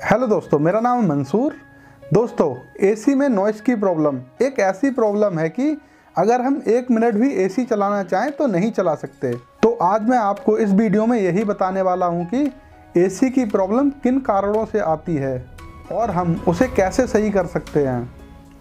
Hello दोस्तों, मेरा नाम है मंसूर। दोस्तों, एसी में नॉइस की प्रॉब्लम एक ऐसी प्रॉब्लम है कि अगर हम 1 मिनट भी एसी चलाना चाहें तो नहीं चला सकते। तो आज मैं आपको इस वीडियो में यही बताने वाला हूं कि एसी की प्रॉब्लम किन कारणों से आती है और हम उसे कैसे सही कर सकते हैं।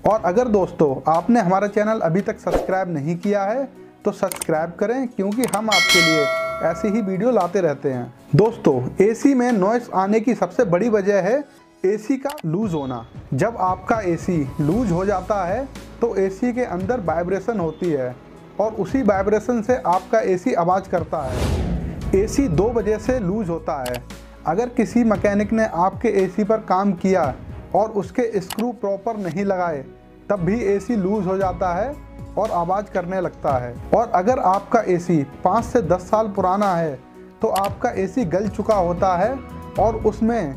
और अगर दोस्तों आपने हमारा चैनल अभी तक सब्सक्राइब नहीं किया है तो सब्सक्राइब करें, क्योंकि हम आपके लिए ऐसी ही वीडियो लाते रहते हैं। दोस्तों, एसी में नॉइस आने की सबसे बड़ी वजह है एसी का लूज होना। जब आपका एसी लूज हो जाता है तो एसी के अंदर वाइब्रेशन होती है और उसी वाइब्रेशन से आपका एसी आवाज़ करता है। एसी 2 वजह से लूज होता है। अगर किसी मैकेनिक ने आपके एसी पर काम किया और उसके स्क्रू प्रॉपर नहीं लगाए तब भी एसी लूज हो जाता है और आवाज़ करने लगता है। और अगर आपका एसी 5 से 10 साल पुराना है तो आपका एसी गल चुका होता है और उसमें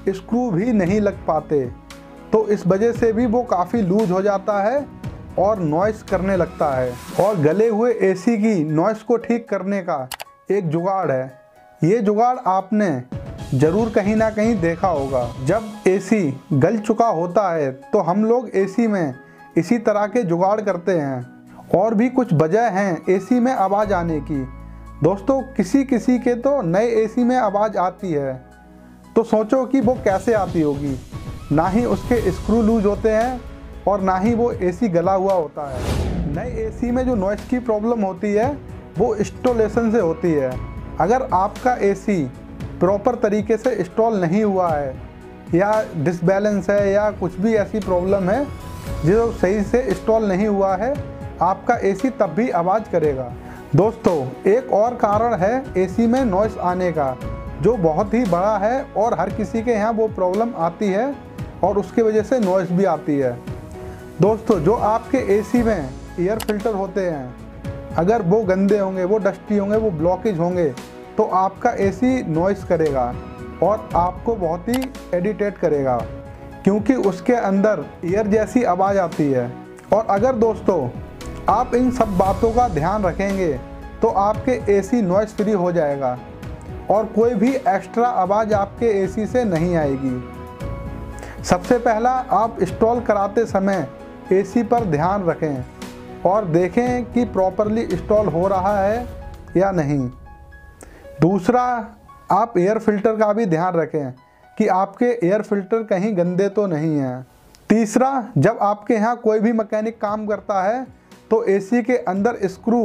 स्क्रू भी नहीं लग पाते, तो इस वजह से भी वो काफ़ी लूज हो जाता है और नॉइस करने लगता है। और गले हुए एसी की नॉइस को ठीक करने का एक जुगाड़ है। ये जुगाड़ आपने ज़रूर कहीं ना कहीं देखा होगा। जब एसी गल चुका होता है तो हम लोग एसी में इसी तरह के जुगाड़ करते हैं। और भी कुछ वजह हैं एसी में आवाज़ आने की। दोस्तों, किसी किसी के तो नए एसी में आवाज़ आती है, तो सोचो कि वो कैसे आती होगी। ना ही उसके स्क्रू लूज होते हैं और ना ही वो एसी गला हुआ होता है। नए एसी में जो नॉइस की प्रॉब्लम होती है वो इंस्टॉलेशन से होती है। अगर आपका एसी प्रॉपर तरीके से इंस्टॉल नहीं हुआ है या डिसबैलेंस है या कुछ भी ऐसी प्रॉब्लम है जो सही से इंस्टॉल नहीं हुआ है, आपका एसी तब भी आवाज़ करेगा। दोस्तों, एक और कारण है एसी में नॉइस आने का जो बहुत ही बड़ा है और हर किसी के यहाँ वो प्रॉब्लम आती है और उसकी वजह से नॉइस भी आती है। दोस्तों, जो आपके एसी में एयर फिल्टर होते हैं, अगर वो गंदे होंगे, वो डस्टी होंगे, वो ब्लॉकेज होंगे तो आपका एसी नॉइस करेगा और आपको बहुत ही इरिटेट करेगा, क्योंकि उसके अंदर एयर जैसी आवाज़ आती है। और अगर दोस्तों आप इन सब बातों का ध्यान रखेंगे तो आपके एसी नॉइस फ्री हो जाएगा और कोई भी एक्स्ट्रा आवाज़ आपके एसी से नहीं आएगी। सबसे पहला, आप इंस्टॉल कराते समय एसी पर ध्यान रखें और देखें कि प्रॉपरली इंस्टॉल हो रहा है या नहीं। दूसरा, आप एयर फिल्टर का भी ध्यान रखें कि आपके एयर फिल्टर कहीं गंदे तो नहीं हैं। तीसरा, जब आपके यहाँ कोई भी मैकेनिक काम करता है तो एसी के अंदर स्क्रू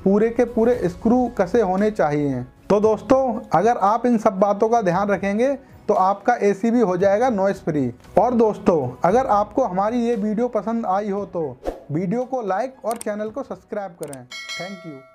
पूरे के पूरे स्क्रू कसे होने चाहिए। तो दोस्तों, अगर आप इन सब बातों का ध्यान रखेंगे तो आपका एसी भी हो जाएगा नॉइस फ्री। और दोस्तों, अगर आपको हमारी ये वीडियो पसंद आई हो तो वीडियो को लाइक और चैनल को सब्सक्राइब करें। Thank you.